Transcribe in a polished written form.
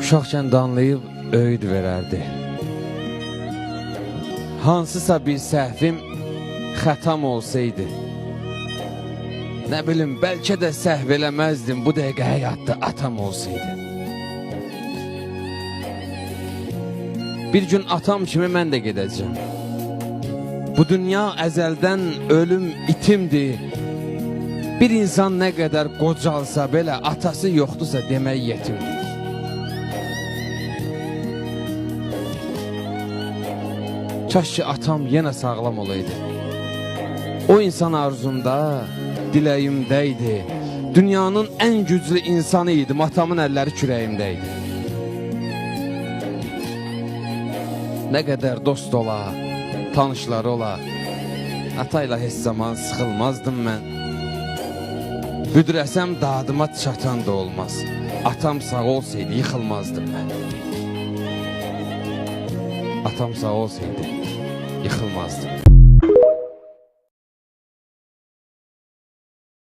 Uşaqkən danlayıb öyüd verərdi. Hansısa bir səhvim, xətam olsaydı, nə bilim, bəlkə də səhv eləməzdim, bu dəqiqə həyatda atam olsaydı. Bir gün atam kimi mən də gedəcəm. Bu dünya əzəldən ölüm itimdir. Bir insan nə qədər qocalsa belə, atası yoxdursa demək yetimdir. Kaş ki atam yenə sağlam olaydı. O insan arzumda, diləyimdə idi. Dünyanın ən güclü insanı idim, atamın əlləri kürəyimdə idi. Nə qədər dost ola, tanışları ola, atayla heç zaman sıxılmazdım mən. Büdürəsəm dadıma çatan da olmaz. Atam sağ olsaydı yıxılmazdım mən. Atam sağ olsaydı yıxılmazdım.